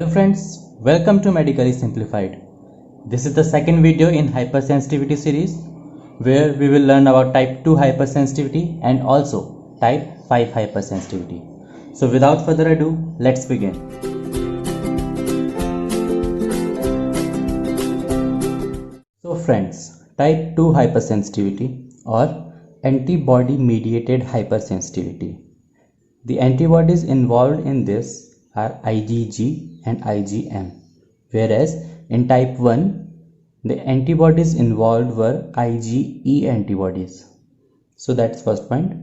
Hello friends, welcome to Medically Simplified. This is the second video in hypersensitivity series where we will learn about type 2 hypersensitivity and also type 5 hypersensitivity. So without further ado, let's begin. So friends, type 2 hypersensitivity or antibody mediated hypersensitivity. The antibodies involved in this are IgG and IgM, whereas in type 1 the antibodies involved were IgE antibodies. So that's first point.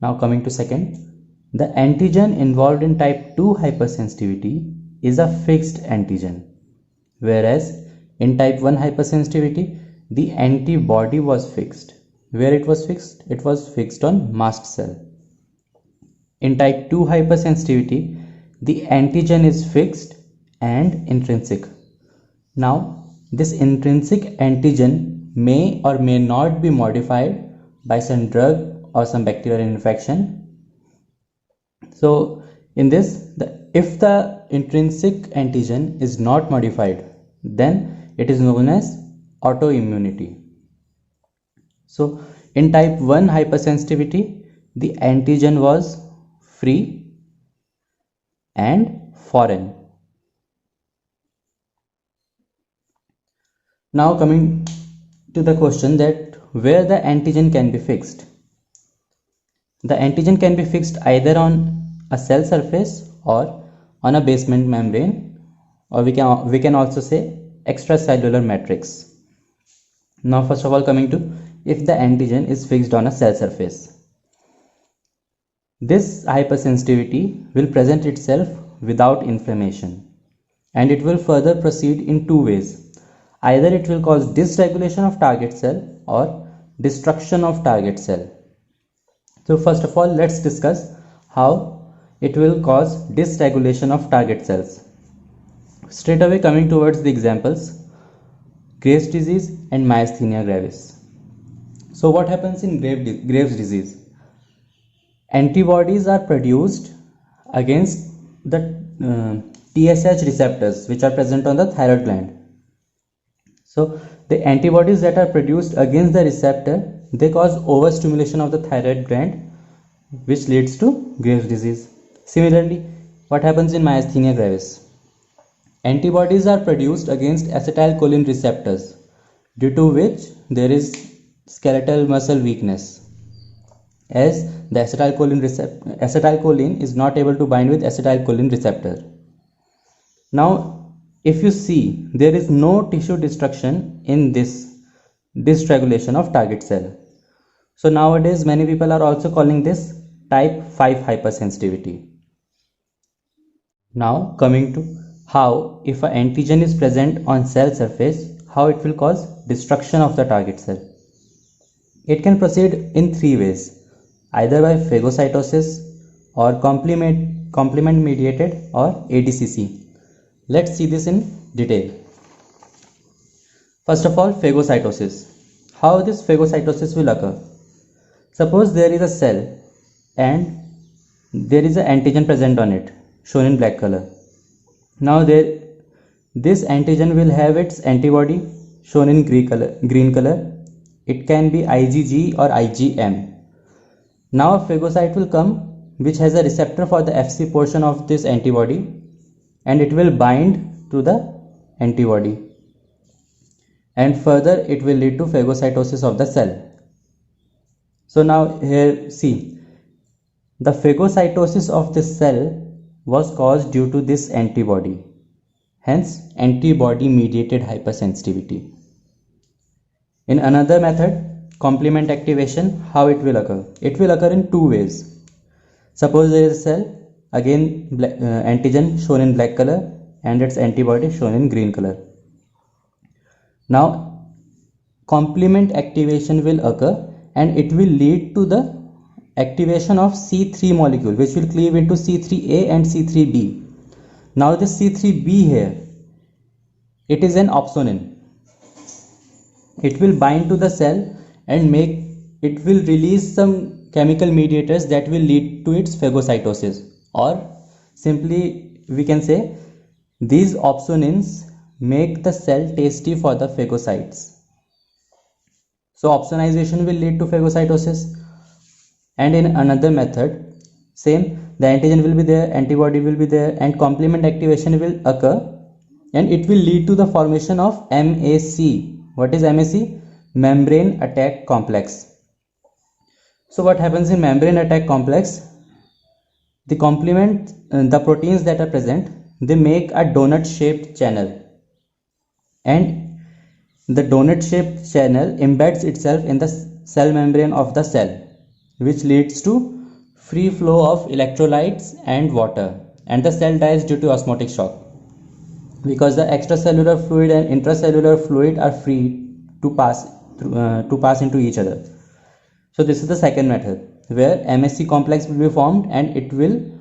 Now coming to second, the antigen involved in type 2 hypersensitivity is a fixed antigen, whereas in type 1 hypersensitivity the antibody was fixed. Where it was fixed? It was fixed on mast cell. In type 2 hypersensitivity, the antigen is fixed and intrinsic. Now, this intrinsic antigen may or may not be modified by some drug or some bacterial infection. So, in this, if the intrinsic antigen is not modified, then it is known as autoimmunity. So, in type 1 hypersensitivity, the antigen was free and foreign. Now coming to the question that where the antigen can be fixed. The antigen can be fixed either on a cell surface or on a basement membrane, or we can also say extracellular matrix. Now first of all, coming to if the antigen is fixed on a cell surface. This hypersensitivity will present itself without inflammation, and it will further proceed in two ways. Either it will cause dysregulation of target cell or destruction of target cell. So first of all, let's discuss how it will cause dysregulation of target cells. Straight away coming towards the examples, Graves' disease and myasthenia gravis. So what happens in Graves' disease? Antibodies are produced against the TSH receptors which are present on the thyroid gland. So the antibodies that are produced against the receptor, they cause overstimulation of the thyroid gland, which leads to Graves' disease. Similarly, what happens in myasthenia gravis? Antibodies are produced against acetylcholine receptors, due to which there is skeletal muscle weakness, as the acetylcholine is not able to bind with acetylcholine receptor. Now, if you see, there is no tissue destruction in this dysregulation of target cell. So nowadays, many people are also calling this type 5 hypersensitivity. Now, coming to how, if an antigen is present on cell surface, how it will cause destruction of the target cell. It can proceed in three ways. Either by phagocytosis or complement mediated or ADCC. Let's see this in detail. First of all, phagocytosis. How this phagocytosis will occur? Suppose there is a cell and there is an antigen present on it, shown in black color. Now this antigen will have its antibody shown in green color. It can be IgG or IgM. Now a phagocyte will come which has a receptor for the Fc portion of this antibody, and it will bind to the antibody, and further it will lead to phagocytosis of the cell. So now here see, the phagocytosis of this cell was caused due to this antibody, hence antibody mediated hypersensitivity. In another method, complement activation, how it will occur? It will occur in two ways. Suppose there is a cell, again antigen shown in black color and its antibody shown in green color. Now complement activation will occur and it will lead to the activation of C3 molecule, which will cleave into C3A and C3B. Now this C3B here, it is an opsonin. It will bind to the cell and it will release some chemical mediators that will lead to its phagocytosis, or simply we can say These opsonins make the cell tasty for the phagocytes. So opsonization will lead to phagocytosis. And in another method, same, the antigen will be there, antibody will be there, and complement activation will occur, and it will lead to the formation of MAC. What is MAC? Membrane attack complex. So what happens in membrane attack complex? The complement, the proteins that are present, they make a donut shaped channel, and the donut shaped channel embeds itself in the cell membrane of the cell, which leads to free flow of electrolytes and water, and the cell dies due to osmotic shock, because the extracellular fluid and intracellular fluid are free to pass into each other. So this is the second method, where MSC complex will be formed and it will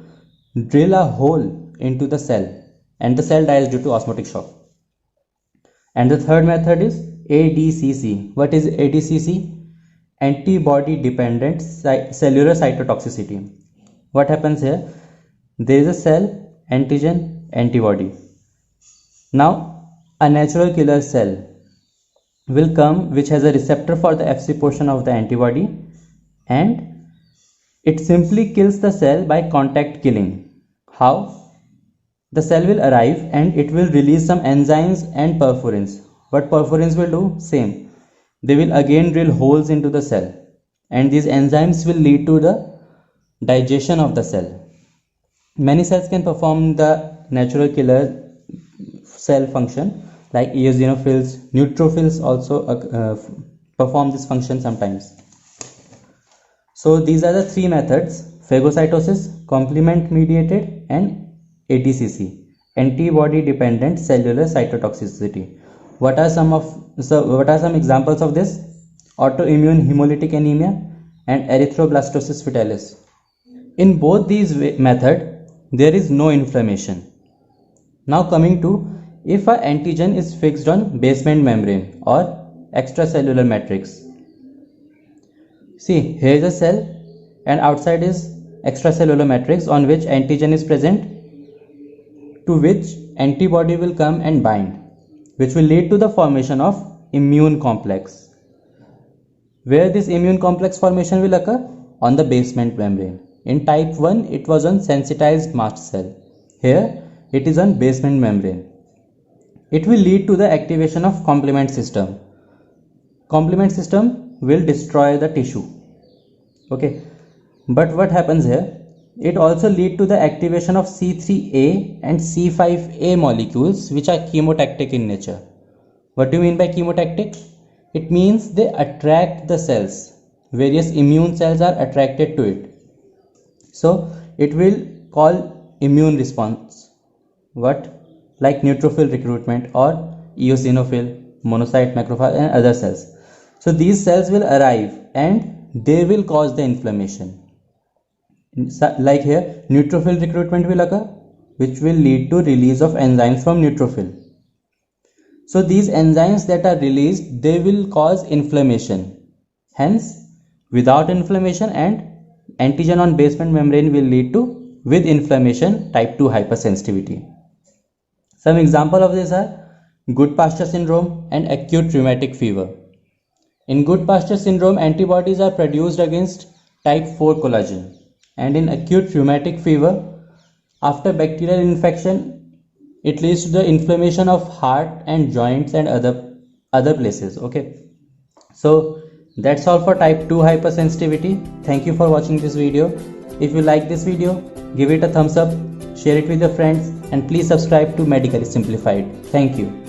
drill a hole into the cell, and the cell dies due to osmotic shock. And the third method is ADCC. What is ADCC? Antibody dependent cellular cytotoxicity. What happens here? There is a cell, antigen, antibody. Now a natural killer cell will come which has a receptor for the Fc portion of the antibody, and it simply kills the cell by contact killing. How? The cell will arrive and it will release some enzymes and perforins. What perforins will do? Same. They will again drill holes into the cell, and these enzymes will lead to the digestion of the cell. Many cells can perform the natural killer cell function, like eosinophils, neutrophils also perform this function sometimes. So these are the three methods: phagocytosis, complement mediated, and ADCC, antibody dependent cellular cytotoxicity. What are some examples of this? Autoimmune hemolytic anemia and erythroblastosis fetalis. In both these methods, there is no inflammation. Now coming to, if an antigen is fixed on basement membrane or extracellular matrix. See, here is a cell and outside is extracellular matrix on which antigen is present, to which antibody will come and bind, which will lead to the formation of immune complex. Where this immune complex formation will occur? On the basement membrane. In type 1, it was on sensitized mast cell. Here, it is on basement membrane. It will lead to the activation of complement system. Complement system will destroy the tissue. Okay, but what happens here? It also leads to the activation of C3A and C5A molecules, which are chemotactic in nature. What do you mean by chemotactic? It means they attract the cells. Various immune cells are attracted to it. So it will call immune response. What? Like neutrophil recruitment or eosinophil, monocyte, macrophage, and other cells. So these cells will arrive and they will cause the inflammation. Like here, neutrophil recruitment will occur, which will lead to release of enzymes from neutrophil. So these enzymes that are released, they will cause inflammation. Hence, without inflammation and antigen on basement membrane will lead to, with inflammation, type 2 hypersensitivity. Some example of this are Goodpasture syndrome and acute rheumatic fever. In Goodpasture syndrome, antibodies are produced against type 4 collagen. And in acute rheumatic fever, after bacterial infection, it leads to the inflammation of heart and joints and other places. Okay, so that's all for type 2 hypersensitivity. Thank you for watching this video. If you like this video, give it a thumbs up, share it with your friends, and please subscribe to Medically Simplified. Thank you.